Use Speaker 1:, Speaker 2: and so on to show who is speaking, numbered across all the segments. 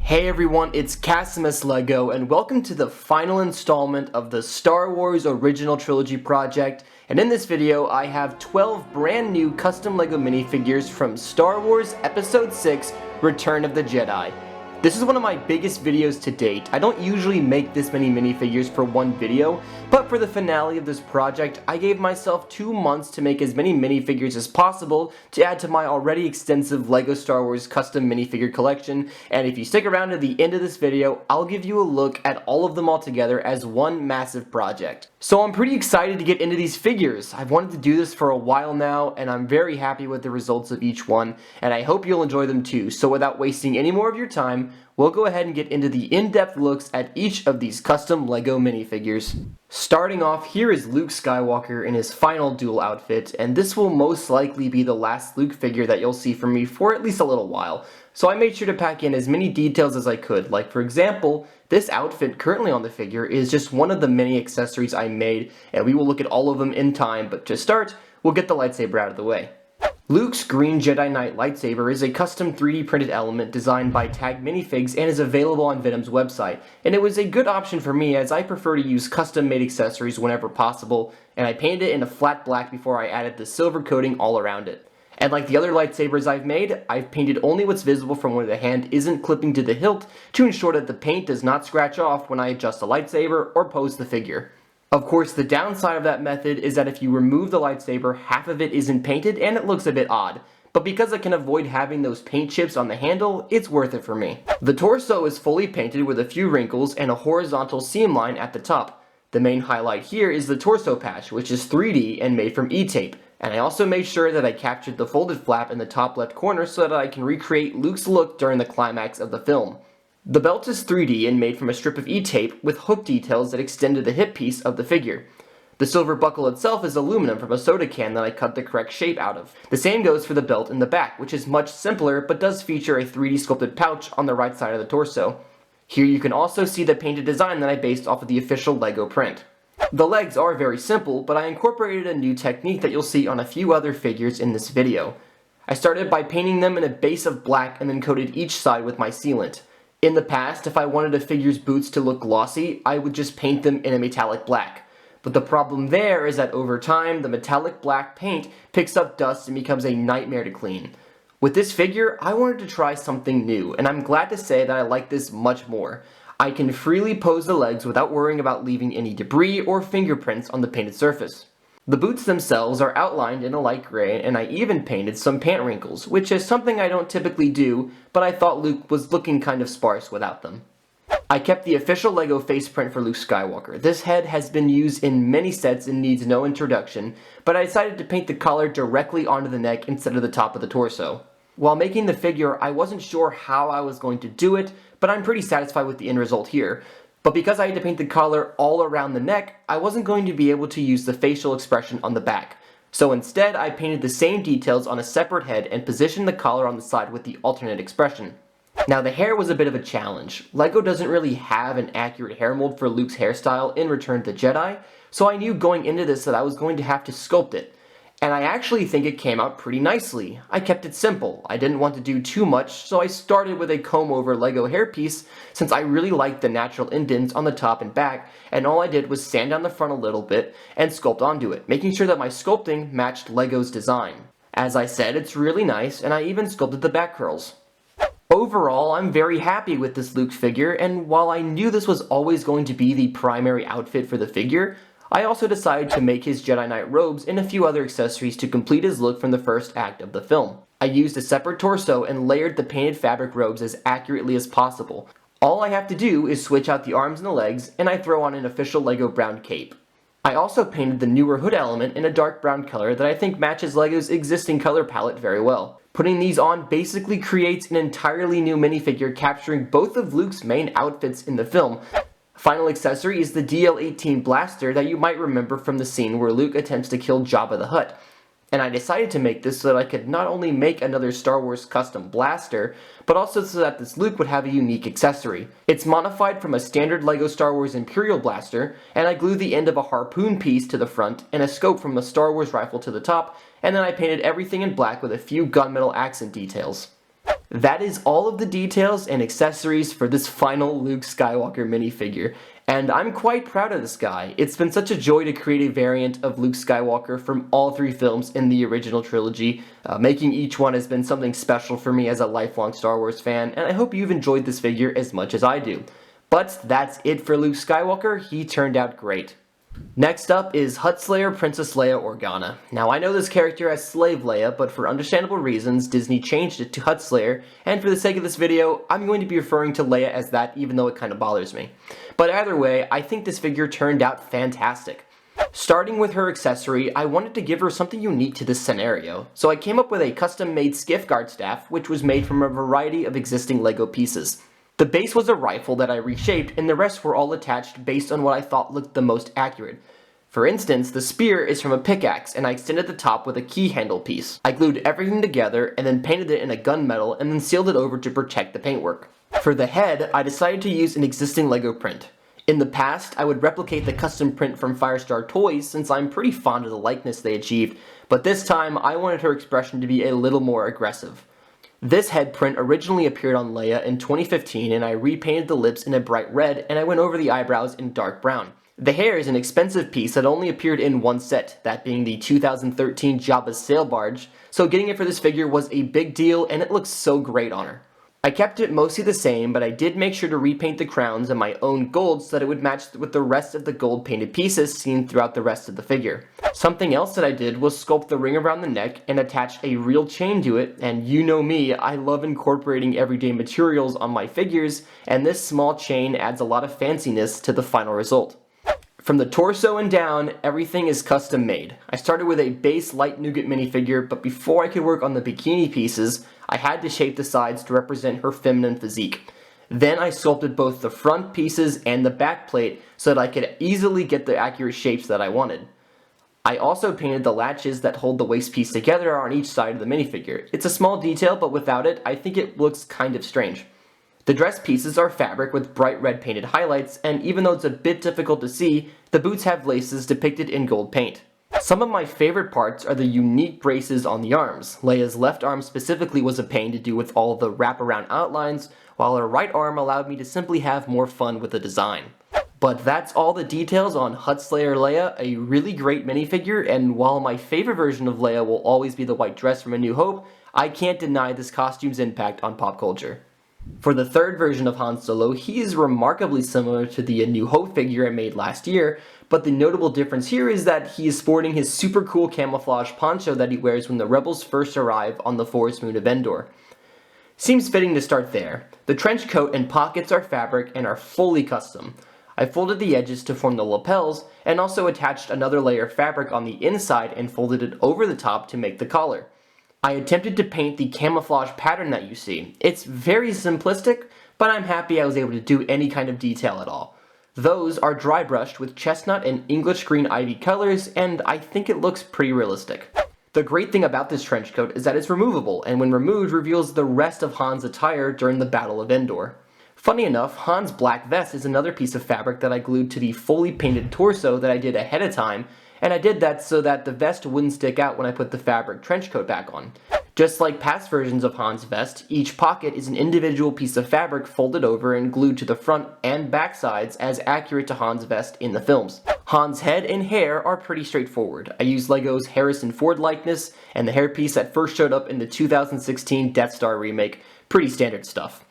Speaker 1: Hey everyone, it's Cassimus Lego, and welcome to the final installment of the Star Wars Original Trilogy project. And in this video, I have 12 brand new custom Lego minifigures from Star Wars Episode 6, Return of the Jedi. This is one of my biggest videos to date. I don't usually make this many minifigures for one video, but for the finale of this project, I gave myself 2 months to make as many minifigures as possible to add to my already extensive LEGO Star Wars custom minifigure collection, and if you stick around to the end of this video, I'll give you a look at all of them all together as one massive project. So I'm pretty excited to get into these figures. I've wanted to do this for a while now, and I'm very happy with the results of each one, and I hope you'll enjoy them too. So without wasting any more of your time, we'll go ahead and get into the in-depth looks at each of these custom LEGO minifigures. Starting off, here is Luke Skywalker in his final duel outfit, and this will most likely be the last Luke figure that you'll see from me for at least a little while. So I made sure to pack in as many details as I could, like for example, this outfit currently on the figure is just one of the many accessories I made, and we will look at all of them in time, but to start, we'll get the lightsaber out of the way. Luke's green Jedi Knight lightsaber is a custom 3D printed element designed by Tagminifigs and is available on Venom's website, and it was a good option for me as I prefer to use custom made accessories whenever possible, and I painted it in a flat black before I added the silver coating all around it. And like the other lightsabers I've made, I've painted only what's visible from where the hand isn't clipping to the hilt to ensure that the paint does not scratch off when I adjust the lightsaber or pose the figure. Of course, the downside of that method is that if you remove the lightsaber, half of it isn't painted and it looks a bit odd. But because I can avoid having those paint chips on the handle, it's worth it for me. The torso is fully painted with a few wrinkles and a horizontal seam line at the top. The main highlight here is the torso patch, which is 3D and made from E-tape. And I also made sure that I captured the folded flap in the top left corner so that I can recreate Luke's look during the climax of the film. The belt is 3D and made from a strip of E-tape with hook details that extend to the hip piece of the figure. The silver buckle itself is aluminum from a soda can that I cut the correct shape out of. The same goes for the belt in the back, which is much simpler but does feature a 3D sculpted pouch on the right side of the torso. Here you can also see the painted design that I based off of the official LEGO print. The legs are very simple, but I incorporated a new technique that you'll see on a few other figures in this video. I started by painting them in a base of black and then coated each side with my sealant. In the past, if I wanted a figure's boots to look glossy, I would just paint them in a metallic black. But the problem there is that over time, the metallic black paint picks up dust and becomes a nightmare to clean. With this figure, I wanted to try something new, and I'm glad to say that I like this much more. I can freely pose the legs without worrying about leaving any debris or fingerprints on the painted surface. The boots themselves are outlined in a light gray, and I even painted some pant wrinkles, which is something I don't typically do, but I thought Luke was looking kind of sparse without them. I kept the official LEGO face print for Luke Skywalker. This head has been used in many sets and needs no introduction, but I decided to paint the collar directly onto the neck instead of the top of the torso. While making the figure, I wasn't sure how I was going to do it, but I'm pretty satisfied with the end result here. But because I had to paint the collar all around the neck, I wasn't going to be able to use the facial expression on the back. So instead, I painted the same details on a separate head and positioned the collar on the side with the alternate expression. Now the hair was a bit of a challenge. LEGO doesn't really have an accurate hair mold for Luke's hairstyle in Return of the Jedi, so I knew going into this that I was going to have to sculpt it. And I actually think it came out pretty nicely. I kept it simple. I didn't want to do too much, so I started with a comb-over LEGO hairpiece since I really liked the natural indents on the top and back, and all I did was sand down the front a little bit and sculpt onto it, making sure that my sculpting matched LEGO's design. As I said, it's really nice, and I even sculpted the back curls. Overall, I'm very happy with this Luke figure, and while I knew this was always going to be the primary outfit for the figure, I also decided to make his Jedi Knight robes and a few other accessories to complete his look from the first act of the film. I used a separate torso and layered the painted fabric robes as accurately as possible. All I have to do is switch out the arms and the legs, and I throw on an official LEGO brown cape. I also painted the newer hood element in a dark brown color that I think matches LEGO's existing color palette very well. Putting these on basically creates an entirely new minifigure capturing both of Luke's main outfits in the film. Final accessory is the DL-18 blaster that you might remember from the scene where Luke attempts to kill Jabba the Hutt. And I decided to make this so that I could not only make another Star Wars custom blaster, but also so that this Luke would have a unique accessory. It's modified from a standard LEGO Star Wars Imperial blaster, and I glued the end of a harpoon piece to the front and a scope from the Star Wars rifle to the top, and then I painted everything in black with a few gunmetal accent details. That is all of the details and accessories for this final Luke Skywalker minifigure, and I'm quite proud of this guy. It's been such a joy to create a variant of Luke Skywalker from all three films in the original trilogy. Making each one has been something special for me as a lifelong Star Wars fan, and I hope you've enjoyed this figure as much as I do. But that's it for Luke Skywalker. He turned out great. Next up is Huttslayer Princess Leia Organa. Now I know this character as Slave Leia, but for understandable reasons Disney changed it to Huttslayer, and for the sake of this video I'm going to be referring to Leia as that, even though it kind of bothers me. But either way, I think this figure turned out fantastic. Starting with her accessory, I wanted to give her something unique to this scenario, so I came up with a custom-made skiff guard staff, which was made from a variety of existing LEGO pieces. The base was a rifle that I reshaped, and the rest were all attached based on what I thought looked the most accurate. For instance, the spear is from a pickaxe, and I extended the top with a key handle piece. I glued everything together, and then painted it in a gunmetal, and then sealed it over to protect the paintwork. For the head, I decided to use an existing LEGO print. In the past, I would replicate the custom print from Firestar Toys since I'm pretty fond of the likeness they achieved, but this time I wanted her expression to be a little more aggressive. This head print originally appeared on Leia in 2015, and I repainted the lips in a bright red, and I went over the eyebrows in dark brown. The hair is an expensive piece that only appeared in one set, that being the 2013 Jabba's sail barge, so getting it for this figure was a big deal, and it looks so great on her. I kept it mostly the same, but I did make sure to repaint the crowns in my own gold so that it would match with the rest of the gold painted pieces seen throughout the rest of the figure. Something else that I did was sculpt the ring around the neck and attach a real chain to it, and you know me, I love incorporating everyday materials on my figures, and this small chain adds a lot of fanciness to the final result. From the torso and down, everything is custom made. I started with a base light nougat minifigure, but before I could work on the bikini pieces, I had to shape the sides to represent her feminine physique. Then I sculpted both the front pieces and the back plate so that I could easily get the accurate shapes that I wanted. I also painted the latches that hold the waist piece together on each side of the minifigure. It's a small detail, but without it, I think it looks kind of strange. The dress pieces are fabric with bright red painted highlights, and even though it's a bit difficult to see, the boots have laces depicted in gold paint. Some of my favorite parts are the unique braces on the arms. Leia's left arm specifically was a pain to do with all of the wraparound outlines, while her right arm allowed me to simply have more fun with the design. But that's all the details on Huttslayer Leia, a really great minifigure, and while my favorite version of Leia will always be the white dress from A New Hope, I can't deny this costume's impact on pop culture. For the third version of Han Solo, he is remarkably similar to the A New Hope figure I made last year, but the notable difference here is that he is sporting his super cool camouflage poncho that he wears when the rebels first arrive on the forest moon of Endor. Seems fitting to start there. The trench coat and pockets are fabric and are fully custom. I folded the edges to form the lapels, and also attached another layer of fabric on the inside and folded it over the top to make the collar. I attempted to paint the camouflage pattern that you see. It's very simplistic, but I'm happy I was able to do any kind of detail at all. Those are dry brushed with chestnut and English green ivy colors, and I think it looks pretty realistic. The great thing about this trench coat is that it's removable, and when removed reveals the rest of Han's attire during the Battle of Endor. Funny enough, Han's black vest is another piece of fabric that I glued to the fully painted torso that I did ahead of time, and I did that so that the vest wouldn't stick out when I put the fabric trench coat back on. Just like past versions of Han's vest, each pocket is an individual piece of fabric folded over and glued to the front and back sides as accurate to Han's vest in the films. Han's head and hair are pretty straightforward. I used LEGO's Harrison Ford likeness and the hairpiece that first showed up in the 2016 Death Star remake. Pretty standard stuff.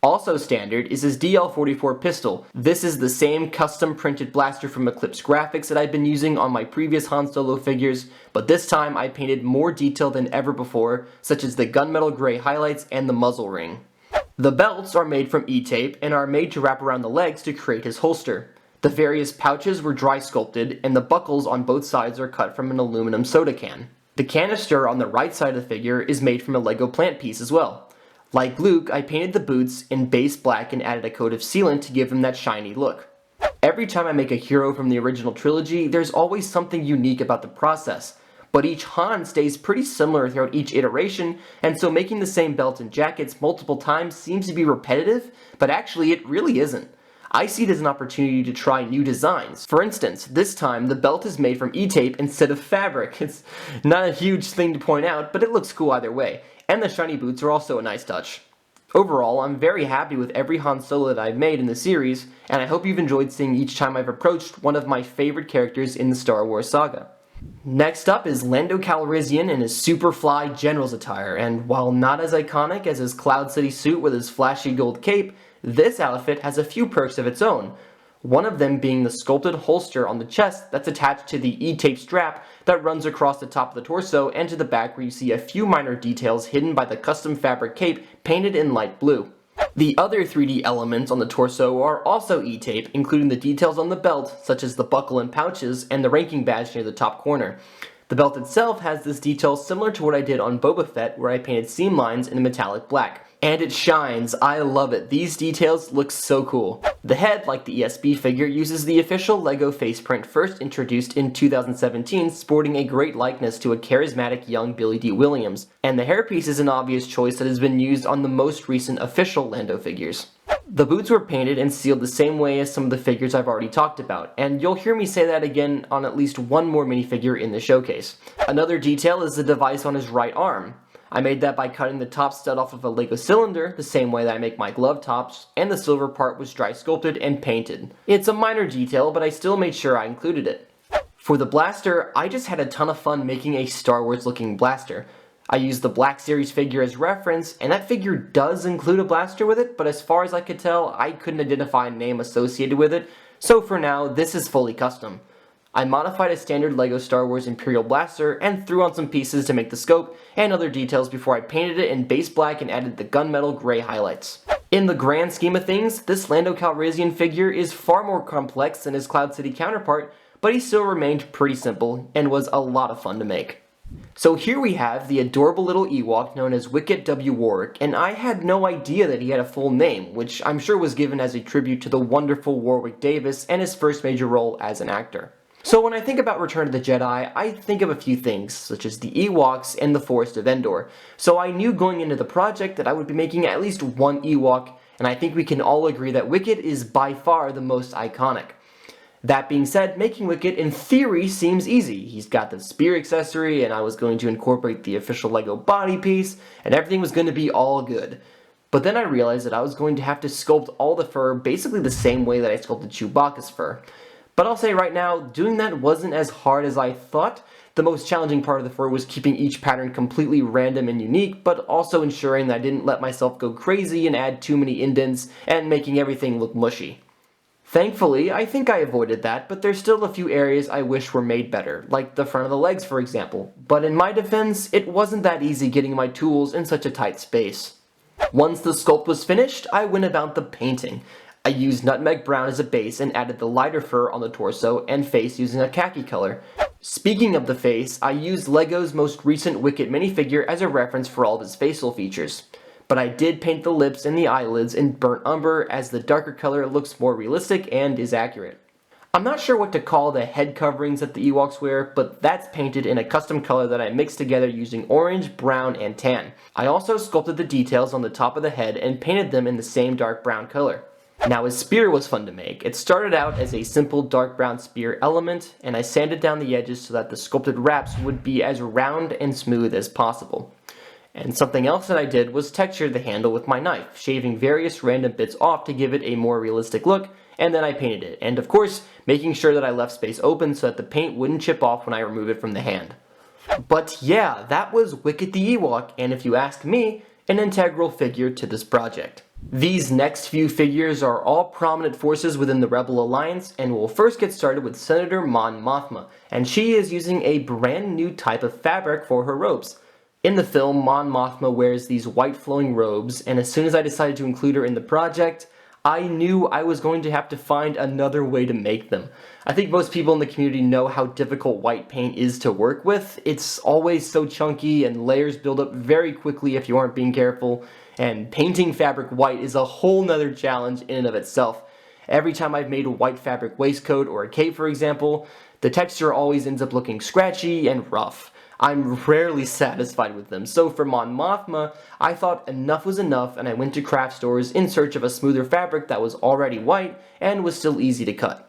Speaker 1: Also standard is his DL-44 pistol. This is the same custom printed blaster from Eclipse Graphics that I've been using on my previous Han Solo figures, but this time I painted more detail than ever before, such as the gunmetal gray highlights and the muzzle ring. The belts are made from E-tape and are made to wrap around the legs to create his holster. The various pouches were dry sculpted, and the buckles on both sides are cut from an aluminum soda can. The canister on the right side of the figure is made from a LEGO plant piece as well. Like Luke, I painted the boots in base black and added a coat of sealant to give them that shiny look. Every time I make a hero from the original trilogy, there's always something unique about the process, but each Han stays pretty similar throughout each iteration, and so making the same belt and jackets multiple times seems to be repetitive, but actually it really isn't. I see it as an opportunity to try new designs. For instance, this time the belt is made from E-tape instead of fabric. It's not a huge thing to point out, but it looks cool either way. And the shiny boots are also a nice touch. Overall, I'm very happy with every Han Solo that I've made in the series, and I hope you've enjoyed seeing each time I've approached one of my favorite characters in the Star Wars saga. Next up is Lando Calrissian in his Superfly General's attire, and while not as iconic as his Cloud City suit with his flashy gold cape, this outfit has a few perks of its own. One of them being the sculpted holster on the chest that's attached to the E-tape strap that runs across the top of the torso and to the back, where you see a few minor details hidden by the custom fabric cape painted in light blue. The other 3D elements on the torso are also E-tape, including the details on the belt, such as the buckle and pouches, and the ranking badge near the top corner. The belt itself has this detail similar to what I did on Boba Fett, where I painted seam lines in metallic black. And it shines. I love it. These details look so cool. The head, like the ESB figure, uses the official LEGO faceprint first introduced in 2017, sporting a great likeness to a charismatic young Billy D. Williams. And the hairpiece is an obvious choice that has been used on the most recent official Lando figures. The boots were painted and sealed the same way as some of the figures I've already talked about, and you'll hear me say that again on at least one more minifigure in the showcase. Another detail is the device on his right arm. I made that by cutting the top stud off of a Lego cylinder, the same way that I make my glove tops, and the silver part was dry sculpted and painted. It's a minor detail, but I still made sure I included it. For the blaster, I just had a ton of fun making a Star Wars looking blaster. I used the Black Series figure as reference, and that figure does include a blaster with it, but as far as I could tell, I couldn't identify a name associated with it, so for now, this is fully custom. I modified a standard LEGO Star Wars Imperial blaster and threw on some pieces to make the scope and other details before I painted it in base black and added the gunmetal gray highlights. In the grand scheme of things, this Lando Calrissian figure is far more complex than his Cloud City counterpart, but he still remained pretty simple and was a lot of fun to make. So here we have the adorable little Ewok known as Wicket W. Warwick, and I had no idea that he had a full name, which I'm sure was given as a tribute to the wonderful Warwick Davis and his first major role as an actor. So when I think about Return of the Jedi, I think of a few things, such as the Ewoks and the Forest of Endor. So I knew going into the project that I would be making at least one Ewok, and I think we can all agree that Wicket is by far the most iconic. That being said, making Wicket in theory seems easy. He's got the spear accessory, and I was going to incorporate the official LEGO body piece, and everything was going to be all good. But then I realized that I was going to have to sculpt all the fur basically the same way that I sculpted Chewbacca's fur. But I'll say right now, doing that wasn't as hard as I thought. The most challenging part of the fur was keeping each pattern completely random and unique, but also ensuring that I didn't let myself go crazy and add too many indents and making everything look mushy. Thankfully, I think I avoided that, but there's still a few areas I wish were made better, like the front of the legs for example. But in my defense, it wasn't that easy getting my tools in such a tight space. Once the sculpt was finished, I went about the painting. I used nutmeg brown as a base and added the lighter fur on the torso and face using a khaki color. Speaking of the face, I used LEGO's most recent Wicket minifigure as a reference for all of his facial features. But I did paint the lips and the eyelids in burnt umber, as the darker color looks more realistic and is accurate. I'm not sure what to call the head coverings that the Ewoks wear, but that's painted in a custom color that I mixed together using orange, brown, and tan. I also sculpted the details on the top of the head and painted them in the same dark brown color. Now his spear was fun to make. It started out as a simple dark brown spear element, and I sanded down the edges so that the sculpted wraps would be as round and smooth as possible. And something else that I did was texture the handle with my knife, shaving various random bits off to give it a more realistic look, and then I painted it, and of course, making sure that I left space open so that the paint wouldn't chip off when I remove it from the hand. But yeah, that was Wicket the Ewok, and if you ask me, an integral figure to this project. These next few figures are all prominent forces within the Rebel Alliance, and we'll first get started with Senator Mon Mothma, and she is using a brand new type of fabric for her robes. In the film, Mon Mothma wears these white flowing robes, and as soon as I decided to include her in the project, I knew I was going to have to find another way to make them. I think most people in the community know how difficult white paint is to work with. It's always so chunky and layers build up very quickly if you aren't being careful, and painting fabric white is a whole nother challenge in and of itself. Every time I've made a white fabric waistcoat or a cape for example, the texture always ends up looking scratchy and rough. I'm rarely satisfied with them, so for Mon Mothma, I thought enough was enough and I went to craft stores in search of a smoother fabric that was already white and was still easy to cut.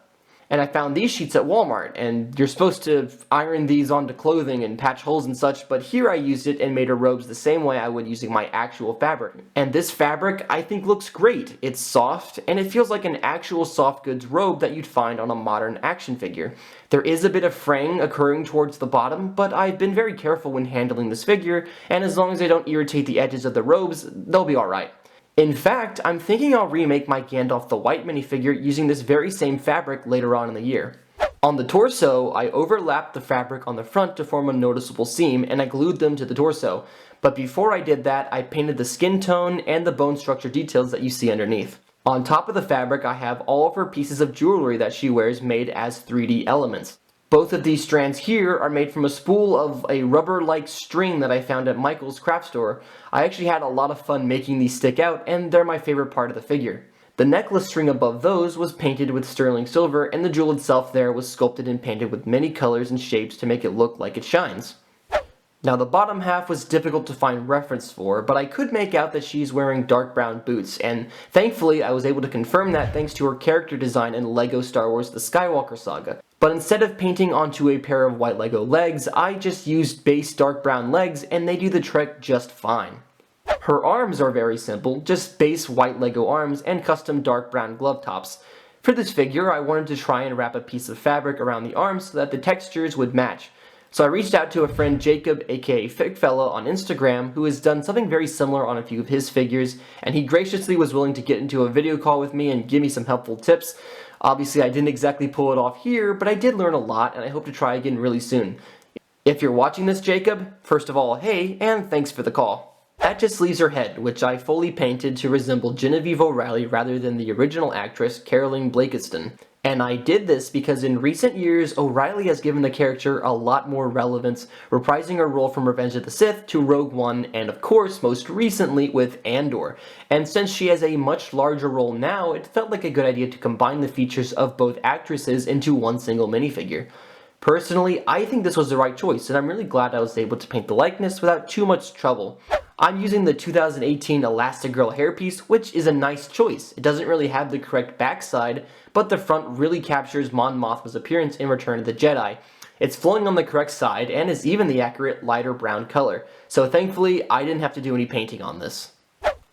Speaker 1: And I found these sheets at Walmart, and you're supposed to iron these onto clothing and patch holes and such, but here I used it and made her robes the same way I would using my actual fabric. And this fabric, I think, looks great. It's soft, and it feels like an actual soft goods robe that you'd find on a modern action figure. There is a bit of fraying occurring towards the bottom, but I've been very careful when handling this figure, and as long as I don't irritate the edges of the robes, they'll be alright. In fact, I'm thinking I'll remake my Gandalf the White minifigure using this very same fabric later on in the year. On the torso, I overlapped the fabric on the front to form a noticeable seam, and I glued them to the torso. But before I did that, I painted the skin tone and the bone structure details that you see underneath. On top of the fabric, I have all of her pieces of jewelry that she wears made as 3D elements. Both of these strands here are made from a spool of a rubber-like string that I found at Michael's craft store. I actually had a lot of fun making these stick out, and they're my favorite part of the figure. The necklace string above those was painted with sterling silver, and the jewel itself there was sculpted and painted with many colors and shapes to make it look like it shines. Now the bottom half was difficult to find reference for, but I could make out that she's wearing dark brown boots, and thankfully I was able to confirm that thanks to her character design in LEGO Star Wars The Skywalker Saga. But instead of painting onto a pair of white LEGO legs, I just used base dark brown legs, and they do the trick just fine. Her arms are very simple, just base white LEGO arms and custom dark brown glove tops. For this figure, I wanted to try and wrap a piece of fabric around the arms so that the textures would match. So I reached out to a friend Jacob, aka FigFella, on Instagram, who has done something very similar on a few of his figures, and he graciously was willing to get into a video call with me and give me some helpful tips. Obviously I didn't exactly pull it off here, but I did learn a lot, and I hope to try again really soon. If you're watching this, Jacob, first of all, hey, and thanks for the call. That just leaves her head, which I fully painted to resemble Genevieve O'Reilly rather than the original actress, Caroline Blakiston. And I did this because in recent years, O'Reilly has given the character a lot more relevance, reprising her role from Revenge of the Sith to Rogue One, and of course, most recently with Andor. And since she has a much larger role now, it felt like a good idea to combine the features of both actresses into one single minifigure. Personally, I think this was the right choice, and I'm really glad I was able to paint the likeness without too much trouble. I'm using the 2018 Elastigirl hairpiece, which is a nice choice. It doesn't really have the correct backside, but the front really captures Mon Mothma's appearance in Return of the Jedi. It's flowing on the correct side, and is even the accurate lighter brown color, so thankfully I didn't have to do any painting on this.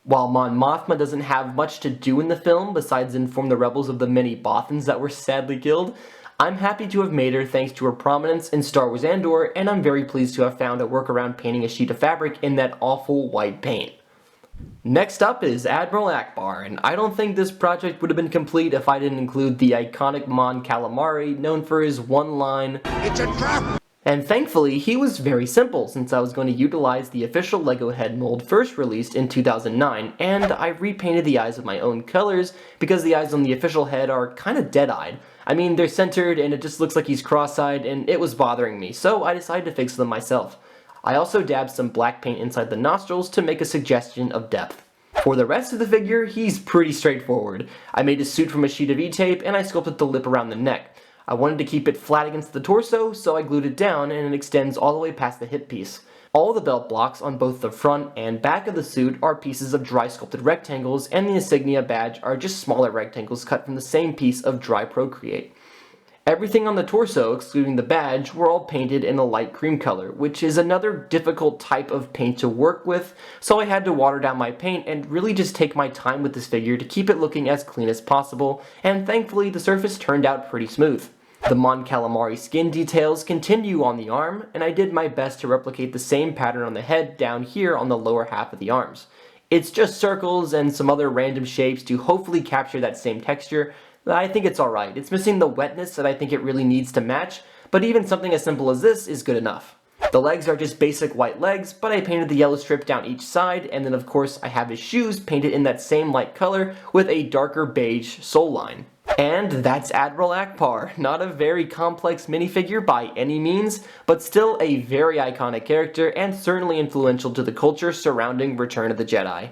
Speaker 1: While Mon Mothma doesn't have much to do in the film besides inform the rebels of the many Bothans that were sadly killed, I'm happy to have made her thanks to her prominence in Star Wars Andor, and I'm very pleased to have found a workaround painting a sheet of fabric in that awful white paint. Next up is Admiral Ackbar, and I don't think this project would have been complete if I didn't include the iconic Mon Calamari, known for his one line, "It's a trap!" And thankfully, he was very simple, since I was going to utilize the official LEGO head mold first released in 2009, and I repainted the eyes with my own colors, because the eyes on the official head are kinda dead-eyed. I mean, they're centered and it just looks like he's cross-eyed, and it was bothering me, so I decided to fix them myself. I also dabbed some black paint inside the nostrils to make a suggestion of depth. For the rest of the figure, he's pretty straightforward. I made a suit from a sheet of E-tape, and I sculpted the lip around the neck. I wanted to keep it flat against the torso, so I glued it down, and it extends all the way past the hip piece. All the belt blocks on both the front and back of the suit are pieces of dry sculpted rectangles, and the insignia badge are just smaller rectangles cut from the same piece of dry Procreate. Everything on the torso, excluding the badge, were all painted in a light cream color, which is another difficult type of paint to work with, so I had to water down my paint and really just take my time with this figure to keep it looking as clean as possible, and thankfully the surface turned out pretty smooth. The Mon Calamari skin details continue on the arm, and I did my best to replicate the same pattern on the head down here on the lower half of the arms. It's just circles and some other random shapes to hopefully capture that same texture. I think it's alright. It's missing the wetness that I think it really needs to match, but even something as simple as this is good enough. The legs are just basic white legs, but I painted the yellow strip down each side, and then of course I have his shoes painted in that same light color with a darker beige sole line. And that's Admiral Ackbar. Not a very complex minifigure by any means, but still a very iconic character and certainly influential to the culture surrounding Return of the Jedi.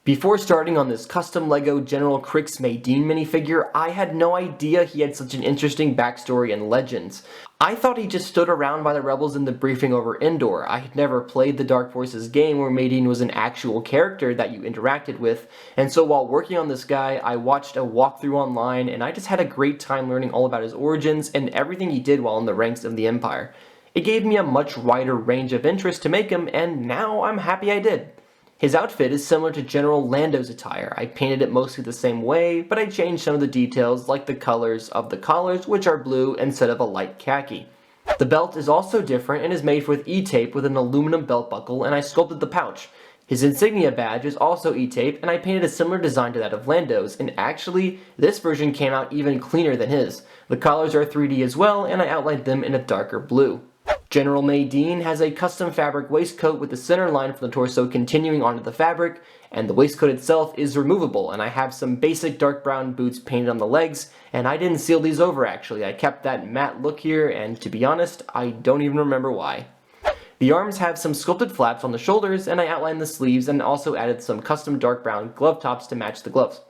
Speaker 1: Before starting on this custom LEGO General Krix Madine minifigure, I had no idea he had such an interesting backstory and legends. I thought he just stood around by the rebels in the briefing over Endor. I had never played the Dark Forces game where Madine was an actual character that you interacted with, and so while working on this guy, I watched a walkthrough online, and I just had a great time learning all about his origins and everything he did while in the ranks of the Empire. It gave me a much wider range of interest to make him, and now I'm happy I did. His outfit is similar to General Lando's attire. I painted it mostly the same way, but I changed some of the details like the colors of the collars, which are blue instead of a light khaki. The belt is also different and is made with E-tape with an aluminum belt buckle, and I sculpted the pouch. His insignia badge is also E-tape, and I painted a similar design to that of Lando's, and actually, this version came out even cleaner than his. The collars are 3D as well, and I outlined them in a darker blue. General Madine has a custom fabric waistcoat with the center line from the torso continuing onto the fabric, and the waistcoat itself is removable, and I have some basic dark brown boots painted on the legs, and I didn't seal these over actually. I kept that matte look here, and to be honest, I don't even remember why. The arms have some sculpted flaps on the shoulders, and I outlined the sleeves and also added some custom dark brown glove tops to match the gloves.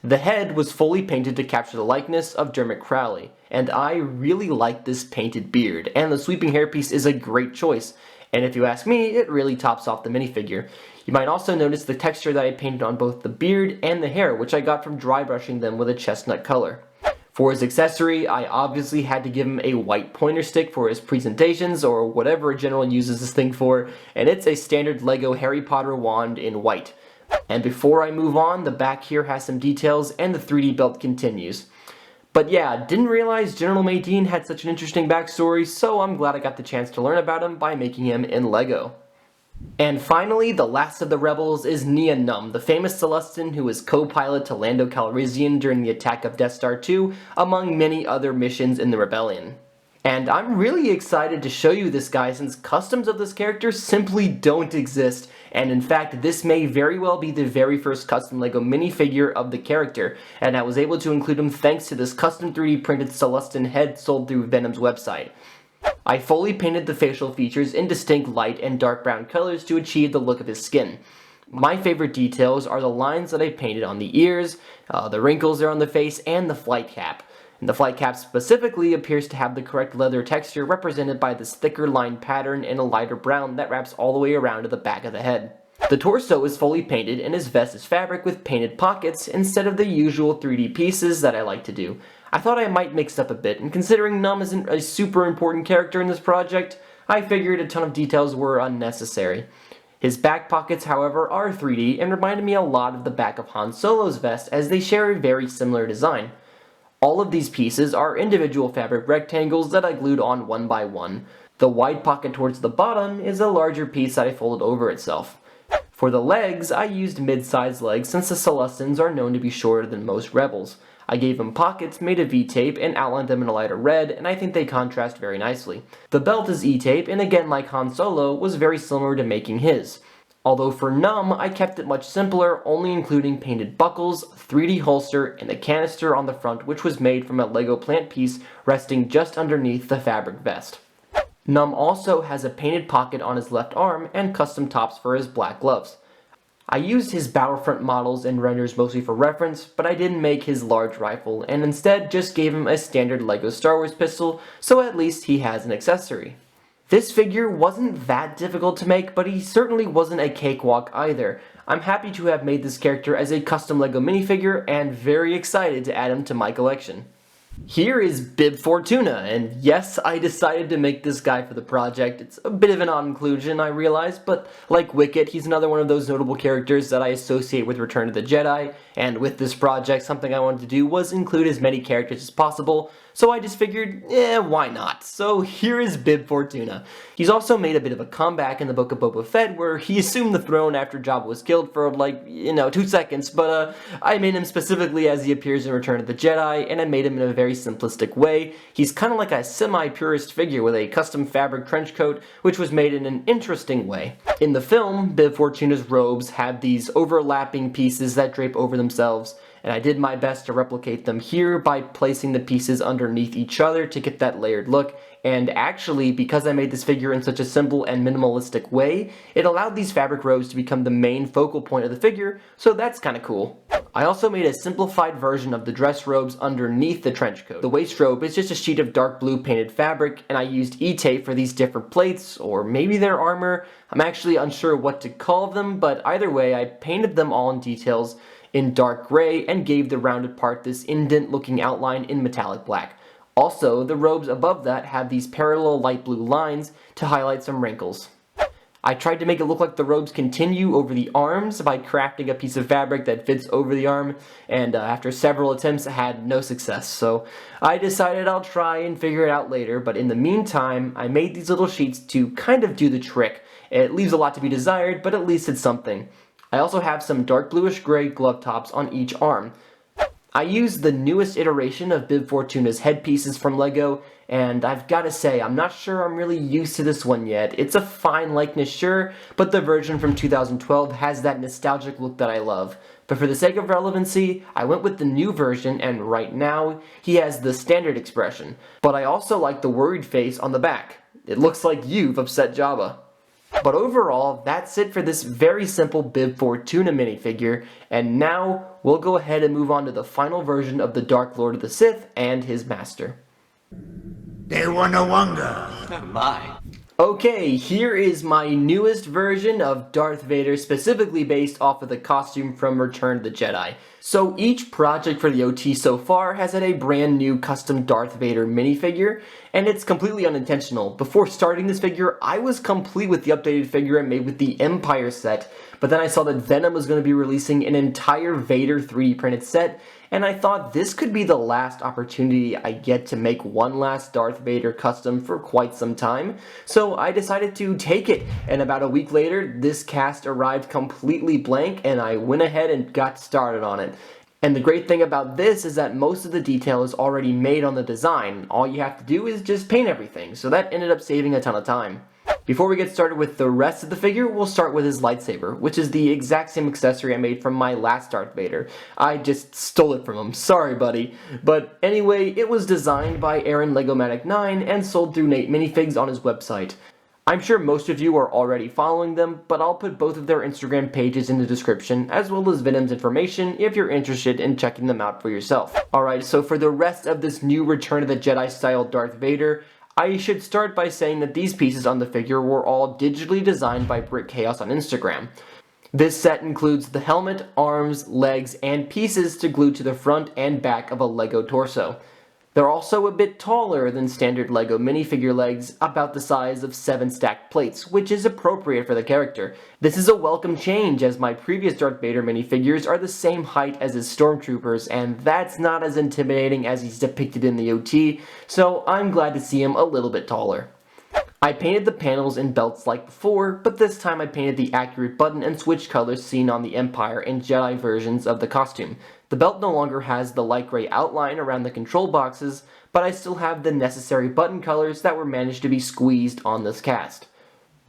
Speaker 1: The head was fully painted to capture the likeness of Dermot Crowley, and I really like this painted beard, and the sweeping hairpiece is a great choice, and if you ask me, it really tops off the minifigure. You might also notice the texture that I painted on both the beard and the hair, which I got from dry brushing them with a chestnut color. For his accessory, I obviously had to give him a white pointer stick for his presentations, or whatever a general uses this thing for, and it's a standard LEGO Harry Potter wand in white. And before I move on, the back here has some details and the 3D belt continues. But yeah, didn't realize General Madine had such an interesting backstory, so I'm glad I got the chance to learn about him by making him in LEGO. And finally, the last of the rebels is Nien Nunb, the famous Celestian who was co-pilot to Lando Calrissian during the attack of Death Star 2, among many other missions in the Rebellion. And I'm really excited to show you this guy since customs of this character simply don't exist, and in fact this may very well be the very first custom LEGO minifigure of the character, and I was able to include him thanks to this custom 3D printed Celestian head sold through Venom's website. I fully painted the facial features in distinct light and dark brown colors to achieve the look of his skin. My favorite details are the lines that I painted on the ears, the wrinkles there on the face, and the flight cap. And the flight cap specifically appears to have the correct leather texture represented by this thicker line pattern in a lighter brown that wraps all the way around to the back of the head. The torso is fully painted and his vest is fabric with painted pockets instead of the usual 3D pieces that I like to do. I thought I might mix up a bit, and considering Nunb isn't a super important character in this project, I figured a ton of details were unnecessary. His back pockets, however, are 3D and reminded me a lot of the back of Han Solo's vest as they share a very similar design. All of these pieces are individual fabric rectangles that I glued on one by one. The wide pocket towards the bottom is a larger piece that I folded over itself. For the legs, I used mid-sized legs since the Celestians are known to be shorter than most rebels. I gave them pockets made of E-tape and outlined them in a lighter red, and I think they contrast very nicely. The belt is E-tape, and again like Han Solo, was very similar to making his. Although for Nunb, I kept it much simpler, only including painted buckles, 3D holster, and a canister on the front which was made from a LEGO plant piece resting just underneath the fabric vest. Nunb also has a painted pocket on his left arm and custom tops for his black gloves. I used his Battlefront models and renders mostly for reference, but I didn't make his large rifle, and instead just gave him a standard LEGO Star Wars pistol, so at least he has an accessory. This figure wasn't that difficult to make, but he certainly wasn't a cakewalk either. I'm happy to have made this character as a custom LEGO minifigure, and very excited to add him to my collection. Here is Bib Fortuna, and yes, I decided to make this guy for the project. It's a bit of an odd inclusion, I realize, but like Wicket, he's another one of those notable characters that I associate with Return of the Jedi, and with this project, something I wanted to do was include as many characters as possible, so I just figured, why not? So here is Bib Fortuna. He's also made a bit of a comeback in the Book of Boba Fett, where he assumed the throne after Jabba was killed for 2 seconds, but I made him specifically as he appears in Return of the Jedi, and I made him in a very simplistic way. He's kind of like a semi-purist figure with a custom fabric trench coat, which was made in an interesting way. In the film, Bib Fortuna's robes have these overlapping pieces that drape over themselves, and I did my best to replicate them here by placing the pieces underneath each other to get that layered look, and actually, because I made this figure in such a simple and minimalistic way, it allowed these fabric robes to become the main focal point of the figure, so that's kinda cool. I also made a simplified version of the dress robes underneath the trench coat. The waist robe is just a sheet of dark blue painted fabric, and I used E-tape for these different plates, or maybe they're armor. I'm actually unsure what to call them, but either way, I painted them all in details in dark gray and gave the rounded part this indent looking outline in metallic black. Also, the robes above that have these parallel light blue lines to highlight some wrinkles. I tried to make it look like the robes continue over the arms by crafting a piece of fabric that fits over the arm, and after several attempts I had no success, so I decided I'll try and figure it out later. But in the meantime, I made these little sheets to kind of do the trick. It leaves a lot to be desired, but at least it's something. I also have some dark bluish gray glove tops on each arm. I used the newest iteration of Bib Fortuna's headpieces from LEGO, and I've gotta say, I'm not sure I'm really used to this one yet. It's a fine likeness, sure, but the version from 2012 has that nostalgic look that I love. But for the sake of relevancy, I went with the new version, and right now, he has the standard expression. But I also like the worried face on the back. It looks like you've upset Jabba. But overall, that's it for this very simple Bib Fortuna minifigure, and now we'll go ahead and move on to the final version of the Dark Lord of the Sith and his master.
Speaker 2: They wanna wonder.
Speaker 3: Oh my.
Speaker 1: Okay, here is my newest version of Darth Vader, specifically based off of the costume from Return of the Jedi. So each project for the OT so far has had a brand new custom Darth Vader minifigure, and it's completely unintentional. Before starting this figure, I was complete with the updated figure I made with the Empire set, but then I saw that Venom was going to be releasing an entire Vader 3D printed set, and I thought this could be the last opportunity I get to make one last Darth Vader custom for quite some time, so I decided to take it, and about a week later, this cast arrived completely blank, and I went ahead and got started on it. And the great thing about this is that most of the detail is already made on the design. All you have to do is just paint everything, so that ended up saving a ton of time. Before we get started with the rest of the figure, we'll start with his lightsaber, which is the exact same accessory I made from my last Darth Vader. I just stole it from him, sorry buddy. But anyway, it was designed by Aaron Legomatic9 and sold through Natesminifigs on his website. I'm sure most of you are already following them, but I'll put both of their Instagram pages in the description, as well as Venom's information if you're interested in checking them out for yourself. Alright, so for the rest of this new Return of the Jedi style Darth Vader, I should start by saying that these pieces on the figure were all digitally designed by Brickchaos on Instagram. This set includes the helmet, arms, legs, and pieces to glue to the front and back of a LEGO torso. They're also a bit taller than standard LEGO minifigure legs, about the size of 7 stacked plates, which is appropriate for the character. This is a welcome change, as my previous Darth Vader minifigures are the same height as his stormtroopers, and that's not as intimidating as he's depicted in the OT, so I'm glad to see him a little bit taller. I painted the panels and belts like before, but this time I painted the accurate button and switch colors seen on the Empire and Jedi versions of the costume. The belt no longer has the light gray outline around the control boxes, but I still have the necessary button colors that were managed to be squeezed on this cast.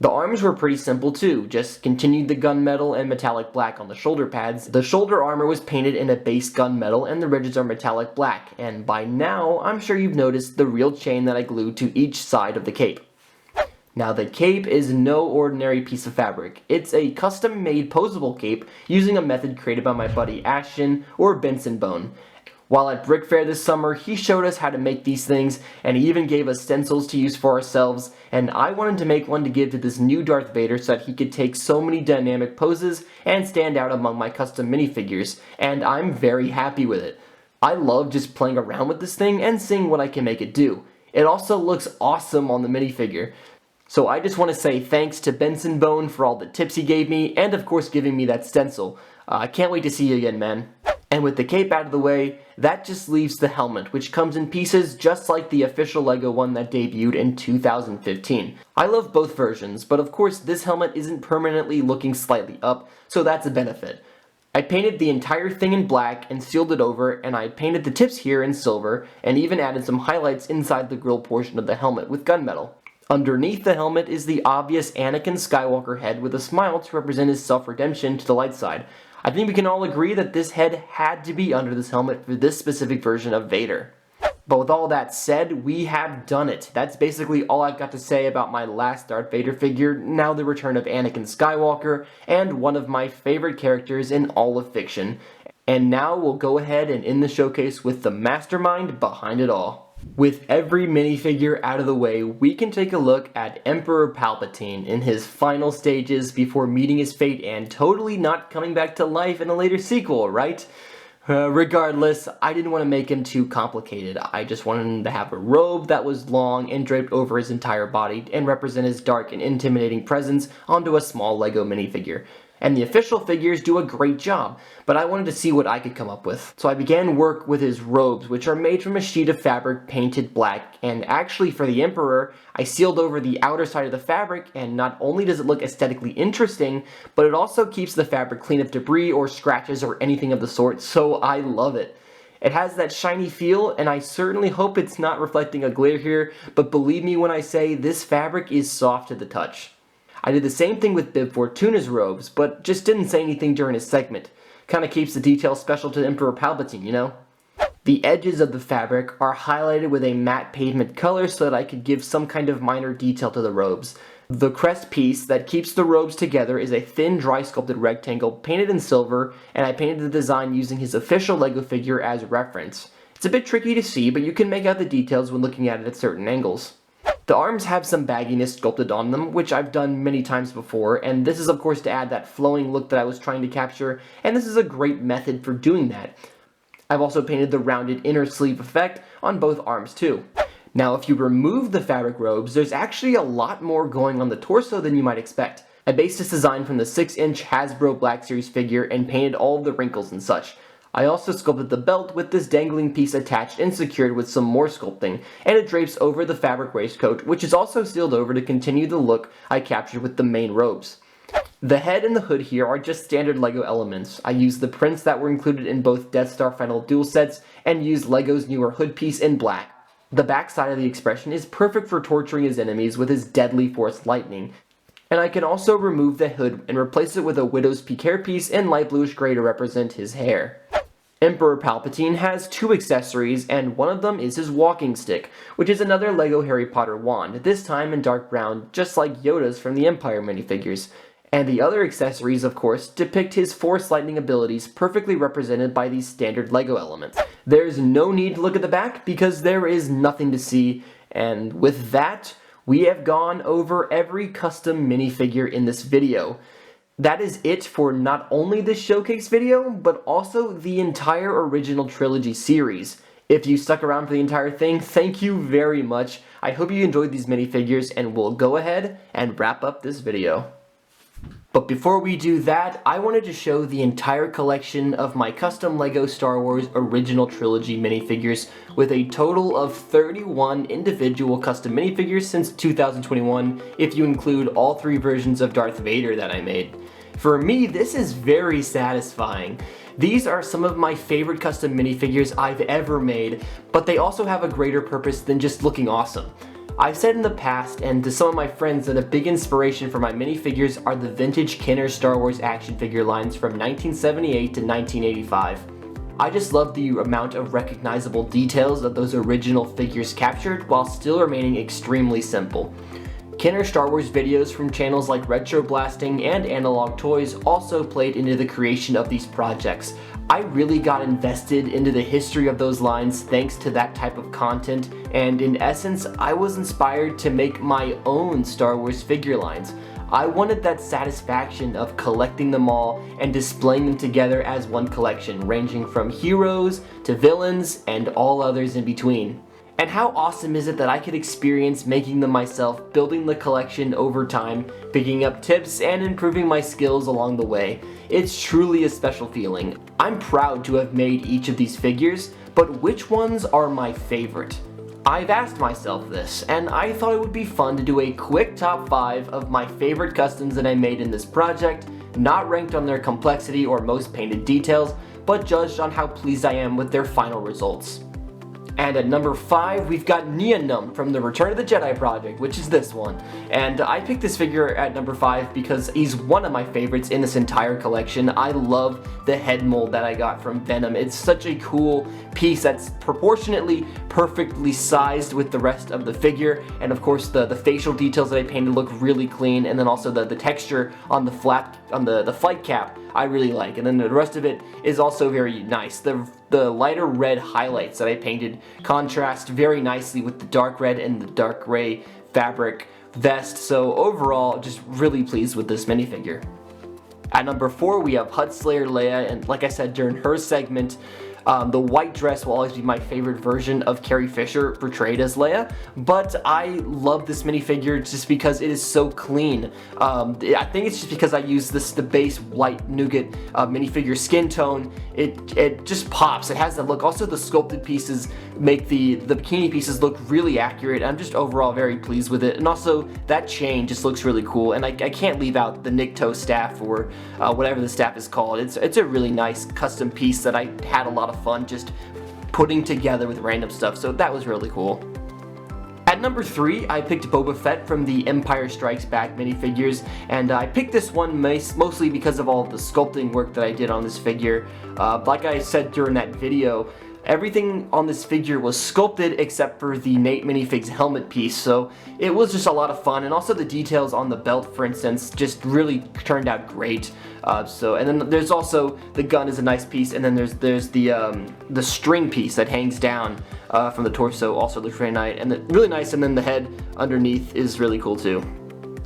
Speaker 1: The arms were pretty simple too, just continued the gunmetal and metallic black on the shoulder pads. The shoulder armor was painted in a base gunmetal and the ridges are metallic black, and by now I'm sure you've noticed the real chain that I glued to each side of the cape. Now the cape is no ordinary piece of fabric. It's a custom-made posable cape using a method created by my buddy Ashton, or BensonBone. While at Brick Fair this summer, he showed us how to make these things, and he even gave us stencils to use for ourselves, and I wanted to make one to give to this new Darth Vader so that he could take so many dynamic poses and stand out among my custom minifigures, and I'm very happy with it. I love just playing around with this thing and seeing what I can make it do. It also looks awesome on the minifigure. So I just want to say thanks to BensonBone for all the tips he gave me, and of course giving me that stencil. I can't wait to see you again, man. And with the cape out of the way, that just leaves the helmet, which comes in pieces just like the official LEGO one that debuted in 2015. I love both versions, but of course this helmet isn't permanently looking slightly up, so that's a benefit. I painted the entire thing in black and sealed it over, and I painted the tips here in silver, and even added some highlights inside the grill portion of the helmet with gunmetal. Underneath the helmet is the obvious Anakin Skywalker head with a smile to represent his self-redemption to the light side. I think we can all agree that this head had to be under this helmet for this specific version of Vader. But with all that said, we have done it. That's basically all I've got to say about my last Darth Vader figure, now the return of Anakin Skywalker, and one of my favorite characters in all of fiction. And now we'll go ahead and end the showcase with the mastermind behind it all. With every minifigure out of the way, we can take a look at Emperor Palpatine in his final stages before meeting his fate and totally not coming back to life in a later sequel, right? Regardless, I didn't want to make him too complicated. I just wanted him to have a robe that was long and draped over his entire body and represent his dark and intimidating presence onto a small Lego minifigure. And the official figures do a great job, but I wanted to see what I could come up with. So I began work with his robes, which are made from a sheet of fabric painted black, and actually for the Emperor, I sealed over the outer side of the fabric, and not only does it look aesthetically interesting, but it also keeps the fabric clean of debris or scratches or anything of the sort, so I love it. It has that shiny feel, and I certainly hope it's not reflecting a glare here, but believe me when I say this fabric is soft to the touch. I did the same thing with Bib Fortuna's robes, but just didn't say anything during his segment. Kinda keeps the details special to Emperor Palpatine, you know? The edges of the fabric are highlighted with a matte pavement color so that I could give some kind of minor detail to the robes. The crest piece that keeps the robes together is a thin, dry sculpted rectangle painted in silver, and I painted the design using his official Lego figure as reference. It's a bit tricky to see, but you can make out the details when looking at it at certain angles. The arms have some bagginess sculpted on them, which I've done many times before, and this is of course to add that flowing look that I was trying to capture, and this is a great method for doing that. I've also painted the rounded inner sleeve effect on both arms too. Now if you remove the fabric robes, there's actually a lot more going on the torso than you might expect. I based this design from the 6-inch Hasbro Black Series figure and painted all of the wrinkles and such. I also sculpted the belt with this dangling piece attached and secured with some more sculpting, and it drapes over the fabric waistcoat, which is also sealed over to continue the look I captured with the main robes. The head and the hood here are just standard Lego elements. I used the prints that were included in both Death Star Final Duel sets and used Lego's newer hood piece in black. The back side of the expression is perfect for torturing his enemies with his deadly force lightning. And I can also remove the hood and replace it with a widow's peak hairpiece in light bluish gray to represent his hair. Emperor Palpatine has two accessories, and one of them is his walking stick, which is another Lego Harry Potter wand, this time in dark brown, just like Yoda's from the Empire minifigures. And the other accessories, of course, depict his force lightning abilities perfectly represented by these standard Lego elements. There's no need to look at the back because there is nothing to see, and with that, we have gone over every custom minifigure in this video. That is it for not only this showcase video, but also the entire original trilogy series. If you stuck around for the entire thing, thank you very much. I hope you enjoyed these minifigures, and we'll go ahead and wrap up this video. But before we do that, I wanted to show the entire collection of my custom LEGO Star Wars Original Trilogy minifigures with a total of 31 individual custom minifigures since 2021 if you include all 3 versions of Darth Vader that I made. For me, this is very satisfying. These are some of my favorite custom minifigures I've ever made, but they also have a greater purpose than just looking awesome. I've said in the past, and to some of my friends, that a big inspiration for my minifigures are the vintage Kenner Star Wars action figure lines from 1978 to 1985. I just love the amount of recognizable details that those original figures captured while still remaining extremely simple. Kenner Star Wars videos from channels like Retro Blasting and Analog Toys also played into the creation of these projects. I really got invested into the history of those lines thanks to that type of content, and in essence, I was inspired to make my own Star Wars figure lines. I wanted that satisfaction of collecting them all and displaying them together as one collection, ranging from heroes to villains and all others in between. And how awesome is it that I could experience making them myself, building the collection over time, picking up tips, and improving my skills along the way. It's truly a special feeling. I'm proud to have made each of these figures, but which ones are my favorite? I've asked myself this, and I thought it would be fun to do a quick top 5 of my favorite customs that I made in this project, not ranked on their complexity or most painted details, but judged on how pleased I am with their final results. And at number 5, we've got Nien Nunb from the Return of the Jedi project, which is this one. And I picked this figure at number 5 because he's one of my favorites in this entire collection. I love the head mold that I got from Venom. It's such a cool piece that's proportionately perfectly sized with the rest of the figure. And of course the facial details that I painted look really clean, and then also the texture on the flap, on the flight cap, I really like. And then the rest of it is also very nice. The lighter red highlights that I painted contrast very nicely with the dark red and the dark gray fabric vest. So overall, just really pleased with this minifigure. At number 4, we have Slayer Leia, and like I said during her segment, the white dress will always be my favorite version of Carrie Fisher portrayed as Leia, but I love this minifigure just because it is so clean. I think it's just because I use the base white nougat minifigure skin tone. It just pops. It has that look. Also, the sculpted pieces make the bikini pieces look really accurate. I'm just overall very pleased with it, and also that chain just looks really cool. And I can't leave out the Nikto staff, or whatever the staff is called. It's a really nice custom piece that I had a lot of fun just putting together with random stuff, so that was really cool. At number 3, I picked Boba Fett from the Empire Strikes Back minifigures, and I picked this one mostly because of all the sculpting work that I did on this figure. Like I said during that video, everything on this figure was sculpted except for the Natesminifigs helmet piece, so it was just a lot of fun, and also the details on the belt, for instance, just really turned out great. And then there's also the gun is a nice piece, and then there's the string piece that hangs down from the torso, also looks really nice, and then the head underneath is really cool too.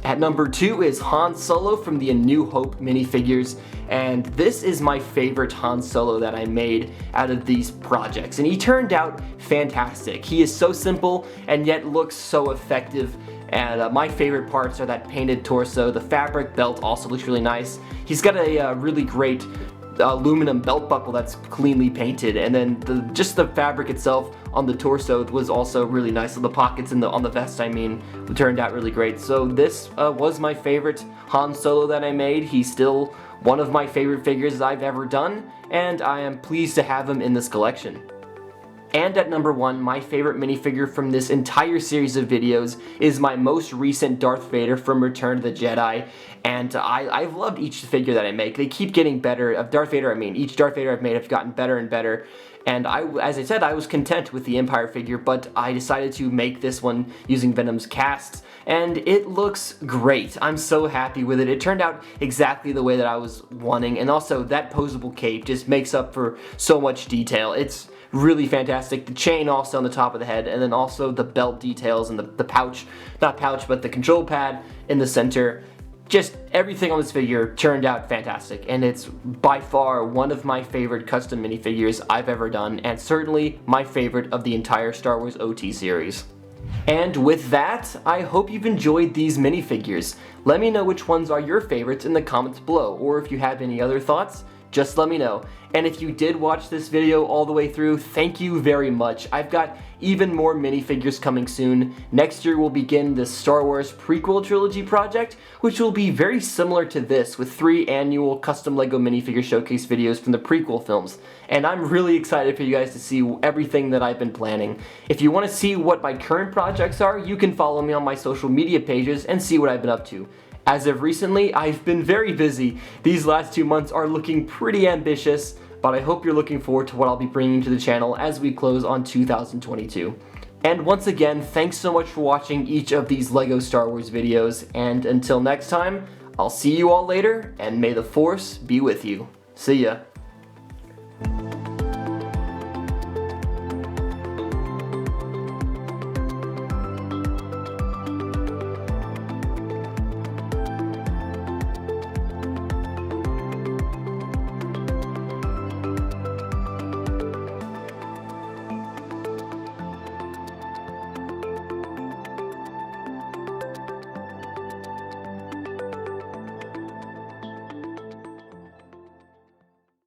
Speaker 1: At number 2 is Han Solo from the A New Hope minifigures, and this is my favorite Han Solo that I made out of these projects, and he turned out fantastic. He is so simple and yet looks so effective, and my favorite parts are that painted torso. The fabric belt also looks really nice. He's got a really great aluminum belt buckle that's cleanly painted, and then just the fabric itself on the torso was also really nice. So the pockets on the vest, I mean, turned out really great. So this was my favorite Han Solo that I made. He's still one of my favorite figures I've ever done, and I am pleased to have him in this collection. And at number 1, my favorite minifigure from this entire series of videos is my most recent Darth Vader from Return of the Jedi. And I've loved each figure that I make. They keep getting better. Of Darth Vader, I mean, each Darth Vader I've made have gotten better and better. And as I said, I was content with the Empire figure, but I decided to make this one using Venom's casts, and it looks great. I'm so happy with it. It turned out exactly the way that I was wanting, and also that posable cape just makes up for so much detail. It's really fantastic. The chain also on the top of the head, and then also the belt details and the pouch, not pouch, but the control pad in the center. Just everything on this figure turned out fantastic, and it's by far one of my favorite custom minifigures I've ever done, and certainly my favorite of the entire Star Wars OT series. And with that, I hope you've enjoyed these minifigures. Let me know which ones are your favorites in the comments below, or if you have any other thoughts, just let me know. And if you did watch this video all the way through, thank you very much. I've got even more minifigures coming soon. Next year we'll begin the Star Wars prequel trilogy project, which will be very similar to this, with 3 annual custom LEGO minifigure showcase videos from the prequel films. And I'm really excited for you guys to see everything that I've been planning. If you want to see what my current projects are, you can follow me on my social media pages and see what I've been up to. As of recently, I've been very busy. These last 2 months are looking pretty ambitious, but I hope you're looking forward to what I'll be bringing to the channel as we close on 2022. And once again, thanks so much for watching each of these LEGO Star Wars videos, and until next time, I'll see you all later, and may the Force be with you. See ya.